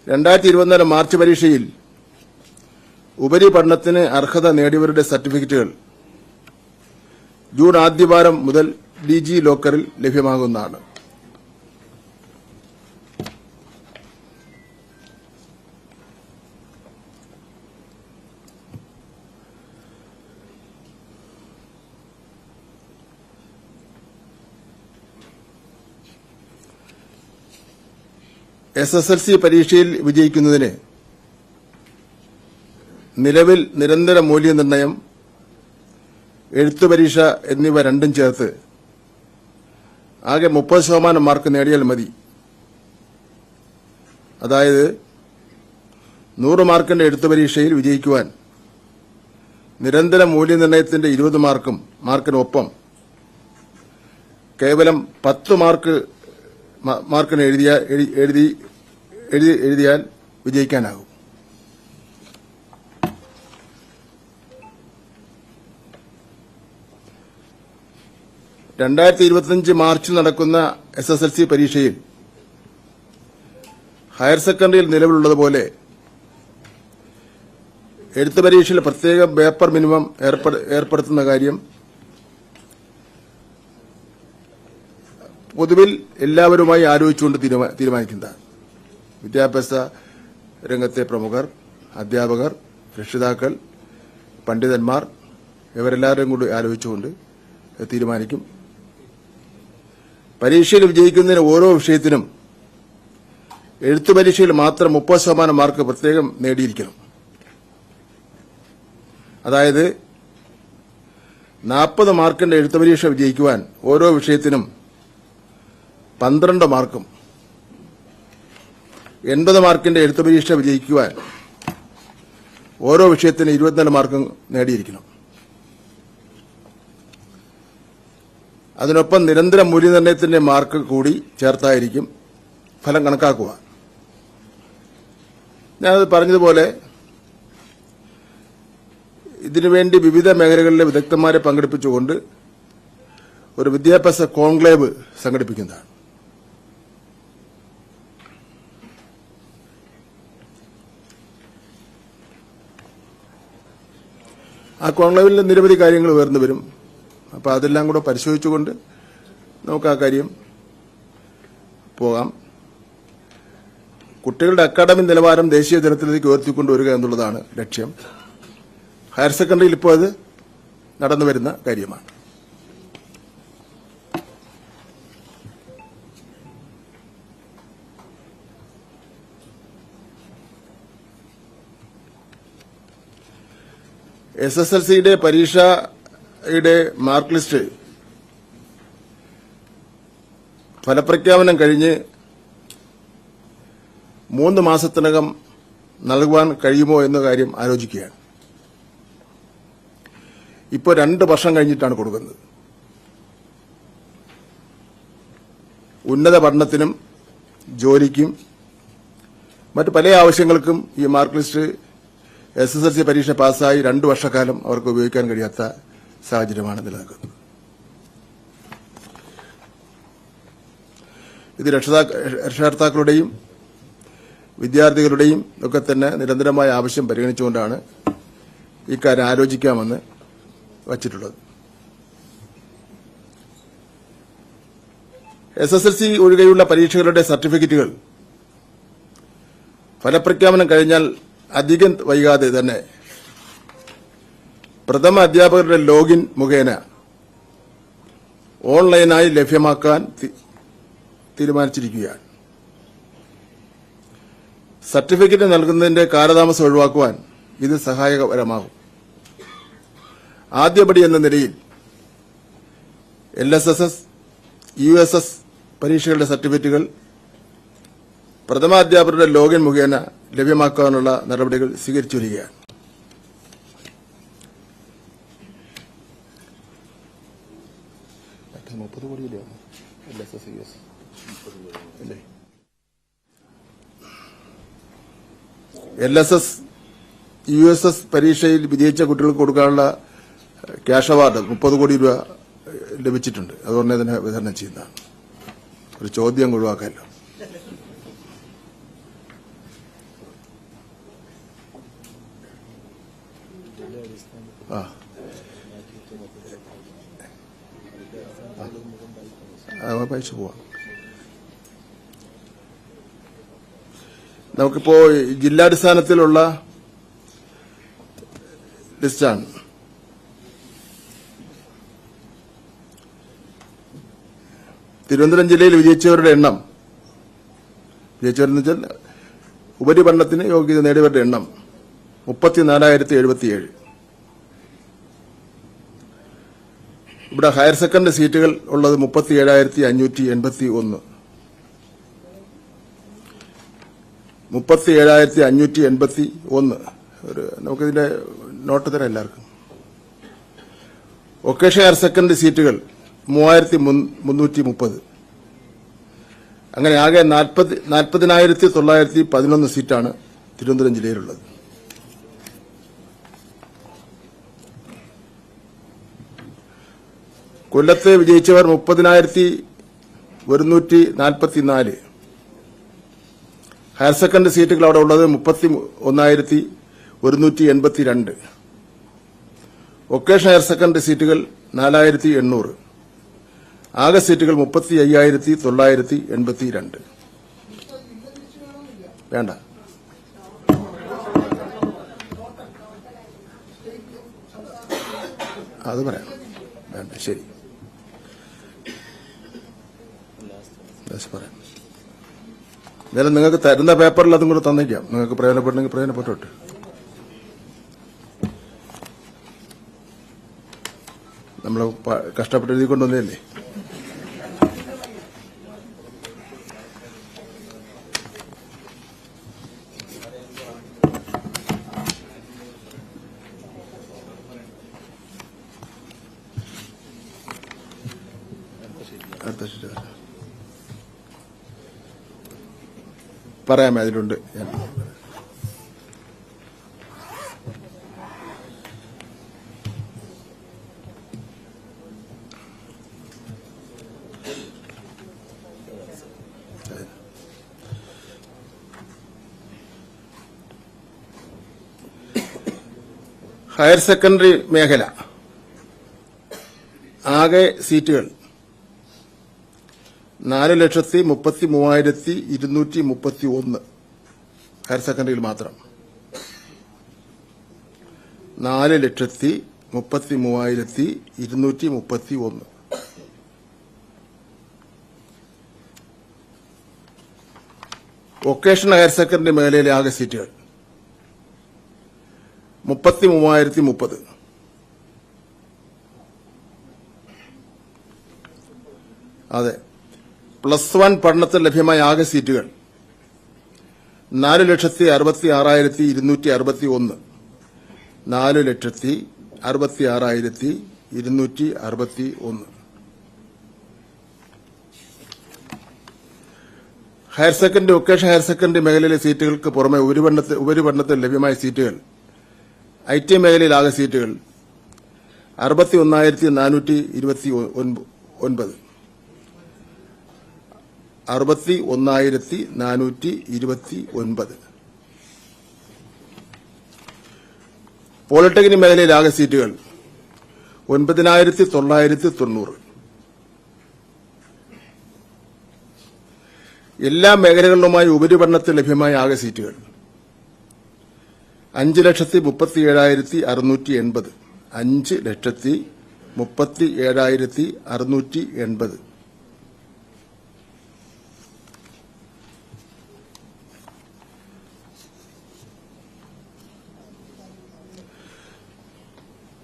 2024 March പരീക്ഷയിൽ ഉപരിപഠനത്തിന് അർഹത നേടിയവരുടെ സർട്ടിഫിക്കറ്റുകൾ ജൂൺ ആദ്യവാരം മുതൽ ഡിജി ലോക്കറിൽ ലഭ്യമാകുന്നതാണ്. SSLC പരീക്ഷയിൽ വിജയിക്കുന്നതിന് നിലവിൽ നിരന്തര മൂല്യനിർണ്ണയം, എഴുത്തുപരീക്ഷ എന്നിവ രണ്ടും ചേർത്ത് ആകെ 30% മാർക്ക് നേടിയാൽ മതി. അതായത് 100 മാർക്കിന്റെ എഴുത്തുപരീക്ഷയിൽ വിജയിക്കുവാൻ നിരന്തര മൂല്യനിർണ്ണയത്തിന്റെ 20 മാർക്കിനൊപ്പം കേവലം 10 മാർക്കിന് എഴുതിയാൽ വിജയിക്കാനാകും. മാർച്ചിൽ നടക്കുന്ന SSLC പരീക്ഷയിൽ ഹയർ സെക്കൻഡറിയിൽ നിലവിലുള്ളതുപോലെ എഴുത്ത് പരീക്ഷയിൽ പ്രത്യേക പേപ്പർ മിനിമം ഏർപ്പെടുത്തുന്ന കാര്യം പൊതുവിൽ എല്ലാവരുമായി ആലോചിച്ചുകൊണ്ട് തീരുമാനിക്കുന്നതാണ്. വിദ്യാഭ്യാസ രംഗത്തെ പ്രമുഖർ, അധ്യാപകർ, രക്ഷിതാക്കൾ, പണ്ഡിതന്മാർ ഇവരെല്ലാവരും കൂടി ആലോചിച്ചുകൊണ്ട് തീരുമാനിക്കും. പരീക്ഷയിൽ വിജയിക്കുന്നതിന് ഓരോ വിഷയത്തിനും എഴുത്തു പരീക്ഷയിൽ മാത്രം 30% മാർക്ക് പ്രത്യേകം നേടിയിരിക്കണം. അതായത് 40 മാർക്കിന്റെ എഴുത്തു പരീക്ഷ വിജയിക്കുവാൻ ഓരോ വിഷയത്തിനും 12 മാർക്കും 80 മാർക്കിന്റെ എഴുത്തു പരീക്ഷ വിജയിക്കുവാൻ ഓരോ വിഷയത്തിന് 24 മാർക്കും നേടിയിരിക്കണം. അതിനൊപ്പം നിരന്തര മൂല്യനിർണ്ണയത്തിന്റെ മാർക്ക് കൂടി ചേർത്തായിരിക്കും ഫലം കണക്കാക്കുക. ഞാനത് പറഞ്ഞതുപോലെ ഇതിനുവേണ്ടി വിവിധ മേഖലകളിലെ വിദഗ്ധന്മാരെ പങ്കെടുപ്പിച്ചുകൊണ്ട് ഒരു വിദ്യാഭ്യാസ കോൺക്ലേവ് സംഘടിപ്പിക്കുന്നതാണ്. ആ കോൺക്ലേവിൽ നിരവധി കാര്യങ്ങൾ ഉയർന്നു വരും. അപ്പോൾ അതെല്ലാം കൂടെ പരിശോധിച്ചുകൊണ്ട് നമുക്ക് ആ കാര്യം പോകാം. കുട്ടികളുടെ അക്കാഡമിക് നിലവാരം ദേശീയ തലത്തിലേക്ക് ഉയർത്തിക്കൊണ്ടുവരിക എന്നുള്ളതാണ് ലക്ഷ്യം. ഹയർ സെക്കൻഡറിയിൽ ഇപ്പോൾ അത് നടന്നു വരുന്ന കാര്യമാണ്. SSLCയുടെ പരീക്ഷയുടെ മാർക്ക് ലിസ്റ്റ് ഫലപ്രഖ്യാപനം കഴിഞ്ഞ് 3 മാസത്തിനകം നൽകുവാൻ കഴിയുമോ എന്ന കാര്യം ആലോചിക്കുകയാണ്. ഇപ്പോൾ 2 വർഷം കഴിഞ്ഞിട്ടാണ് കൊടുക്കുന്നത്. ഉന്നത പഠനത്തിനും ജോലിക്കും മറ്റ് പല ആവശ്യങ്ങൾക്കും ഈ മാർക്ക് ലിസ്റ്റ് SSLC പരീക്ഷ പാസ്സായി 2 വർഷക്കാലം അവർക്ക് ഉപയോഗിക്കാൻ കഴിയാത്ത സാഹചര്യമാണ് നിലനിൽക്കുന്നത്. ഇത് രക്ഷകർത്താക്കളുടെയും വിദ്യാർത്ഥികളുടെയും ഒക്കെ തന്നെ നിരന്തരമായ ആവശ്യം പരിഗണിച്ചുകൊണ്ടാണ് ഇക്കാര്യം ആലോചിക്കാമെന്ന് വച്ചിട്ടുള്ളത്. SSLC ഒഴികെയുള്ള പരീക്ഷകളുടെ സർട്ടിഫിക്കറ്റുകൾ ഫലപ്രഖ്യാപനം കഴിഞ്ഞാൽ അധികം വൈകാതെ തന്നെ പ്രഥമ അധ്യാപകരുടെ ലോഗിൻ മുഖേന ഓൺലൈനായി ലഭ്യമാക്കാൻ തീരുമാനിച്ചിരിക്കുകയാണ്. സർട്ടിഫിക്കറ്റ് നൽകുന്നതിന്റെ കാലതാമസം ഒഴിവാക്കുവാൻ ഇത് സഹായകരമാകും. ആദ്യപടി എന്ന നിലയിൽ LSS, USS പരീക്ഷകളുടെ സർട്ടിഫിക്കറ്റുകൾ പ്രഥമാധ്യാപകരുടെ ലോഗിൻ മുഖേന ലഭ്യമാക്കാനുള്ള നടപടികൾ സ്വീകരിച്ചു വരികയാണ്. LSS, USS പരീക്ഷയിൽ വിജയിച്ച കുട്ടികൾക്ക് കൊടുക്കാനുള്ള ക്യാഷ് അവാർഡ് 30 കോടി രൂപ ലഭിച്ചിട്ടുണ്ട്. അതുകൊണ്ട് തന്നെ വിതരണം ചെയ്യുന്നതാണ്. ഒരു ചോദ്യം ഒഴിവാക്കാമല്ലോ. ആ വായിച്ചു പോവാം. നമുക്കിപ്പോ ജില്ലാടിസ്ഥാനത്തിലുള്ള ലിസ്റ്റാണ്. തിരുവനന്തപുരം ജില്ലയിൽ വിജയിച്ചവരുടെ എണ്ണം, വിജയിച്ചവരെന്ന് വെച്ചാൽ ഉപരിപഠനത്തിന് യോഗ്യത നേടിയവരുടെ എണ്ണം 34,077. ഇവിടെ ഹയർ സെക്കൻഡറി സീറ്റുകൾ ഉള്ളത് 37,581. 37,581. നമുക്കിതിന്റെ നോട്ട് തരാം എല്ലാവർക്കും. വൊക്കേഷൻ ഹയർ സെക്കൻഡറി സീറ്റുകൾ 3,330. അങ്ങനെ ആകെ 40,911 സീറ്റാണ് തിരുവനന്തപുരം ജില്ലയിലുള്ളത്. കൊല്ലത്ത് വിജയിച്ചവർ 30,144. ഹയർ സെക്കൻഡറി സീറ്റുകൾ അവിടെ ഉള്ളത് 31,182. വൊക്കേഷൻ ഹയർ സെക്കൻഡറി സീറ്റുകൾ 4,800. ആകെ സീറ്റുകൾ 35,982. വേണ്ട, അത് പറയാം, വേണ്ട, ശരി, പറയാം. എന്നാലും നിങ്ങൾക്ക് തരുന്ന പേപ്പറിൽ അതും കൂടെ തന്നേക്കാം. നിങ്ങൾക്ക് പ്രയോജനപ്പെടണമെങ്കിൽ പ്രയോജനപ്പെട്ടോട്ടെ. നമ്മൾ കഷ്ടപ്പെട്ട് എഴുതിക്കൊണ്ടുവന്നതല്ലേ. പറയാമേ, അതിലുണ്ട്. ഞാൻ ഹയർ സെക്കൻഡറി മേഖല ആകെ സീറ്റുകൾ 4,33,231. ഹയർ സെക്കൻഡറിയിൽ മാത്രം 4,33,231. വൊക്കേഷണൽ ഹയർ സെക്കൻഡറി മേഖലയിലെ ആകെ സീറ്റുകൾ 33,030. അതെ, +1 പഠനത്തിൽ ലഭ്യമായ ആകെ സീറ്റുകൾ 4,66,261. 4,66,261. Higher secondary vocation higher secondary മേഖലയിലെ സീറ്റുകൾക്ക് പുറമെ ഉപരിപഠനത്തിൽ ലഭ്യമായ സീറ്റുകൾ IT മേഖലയിൽ ആകെ സീറ്റുകൾ 61,429. 61,429. പോളിടെക്നിക് മേഖലയിൽ ആകെ സീറ്റുകൾ 9,990. എല്ലാ മേഖലകളിലുമായി ഉപരിപഠനത്തിൽ ലഭ്യമായ ആകെ സീറ്റുകൾ 5,37,680. 5,37,680.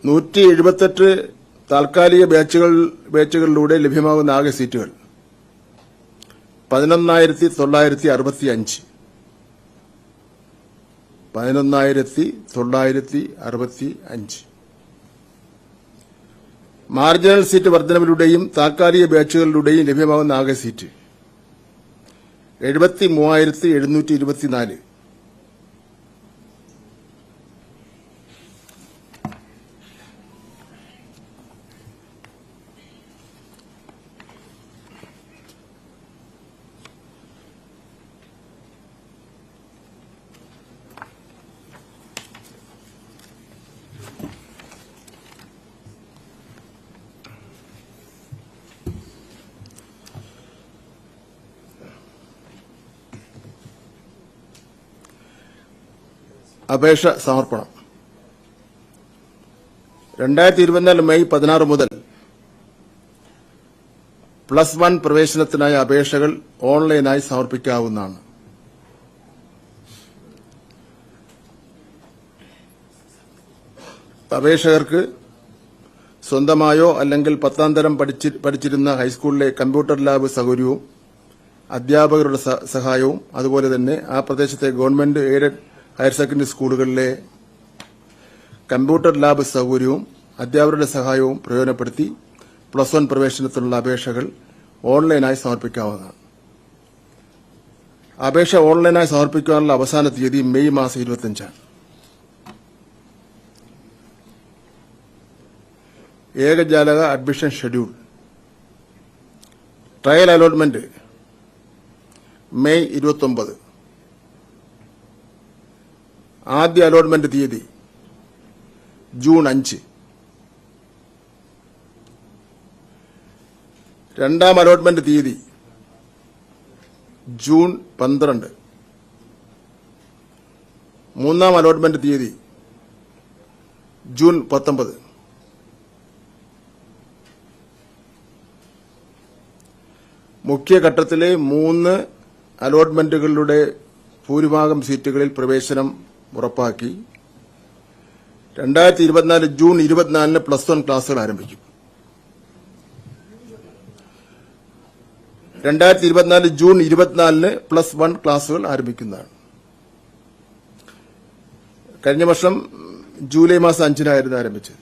$178 താൽക്കാലിക ബാച്ചുകളിലൂടെ ലഭ്യമാകുന്ന ആകെ സീറ്റുകൾ 11,965. 11,965. മാർജിനൽ സീറ്റ് വർധനവിലൂടെയും താൽക്കാലിക ബാച്ചുകളിലൂടെയും ലഭ്യമാകുന്ന ആകെ സീറ്റ് 73,724. അപേക്ഷ സമർപ്പണം 2024 മെയ് 16 മുതൽ +1 പ്രവേശനത്തിനായ അപേക്ഷകൾ ഓൺലൈനായി സമർപ്പിക്കാവുന്നതാണ്. അപേക്ഷകർക്ക് സ്വന്തമായോ അല്ലെങ്കിൽ 10ാം തരം പഠിച്ചിരുന്ന ഹൈസ്കൂളിലെ കമ്പ്യൂട്ടർ ലാബ് സൌകര്യവും അധ്യാപകരുടെ സഹായവും അതുപോലെ തന്നെ ആ പ്രദേശത്തെ ഗവൺമെന്റ് എയ്ഡഡ് ഹയർ സെക്കൻഡറി സ്കൂളുകളിലെ കമ്പ്യൂട്ടർ ലാബ് സൌകര്യവും അധ്യാപകരുടെ സഹായവും പ്രയോജനപ്പെടുത്തി +1 പ്രവേശനത്തിനുള്ള അപേക്ഷകൾ ഓൺലൈനായി സമർപ്പിക്കാവുന്നതാണ്. അപേക്ഷ ഓൺലൈനായി സമർപ്പിക്കാനുള്ള അവസാന തീയതി മെയ് മാസം 25. ഏകജാലക admission schedule trial allotment May 29. ആദ്യ അലോട്ട്മെന്റ് തീയതി ജൂൺ 5. രണ്ടാം അലോട്ട്മെന്റ് തീയതി ജൂൺ 12. മൂന്നാം അലോട്ട്മെന്റ് തീയതി ജൂൺ 19. മുഖ്യഘട്ടത്തിലെ 3 അലോട്ട്മെന്റുകളുടെ ഭൂരിഭാഗം സീറ്റുകളിൽ പ്രവേശനം ഉറപ്പാക്കി 2024 ജൂൺ 24 +1 ക്ലാസുകൾ ആരംഭിക്കും. 2024 ജൂൺ 24 +1 ക്ലാസുകൾ ആരംഭിക്കുന്നതാണ്. കഴിഞ്ഞ വർഷം ജൂലൈ മാസം 5-നായിരുന്നു ആരംഭിച്ചത്.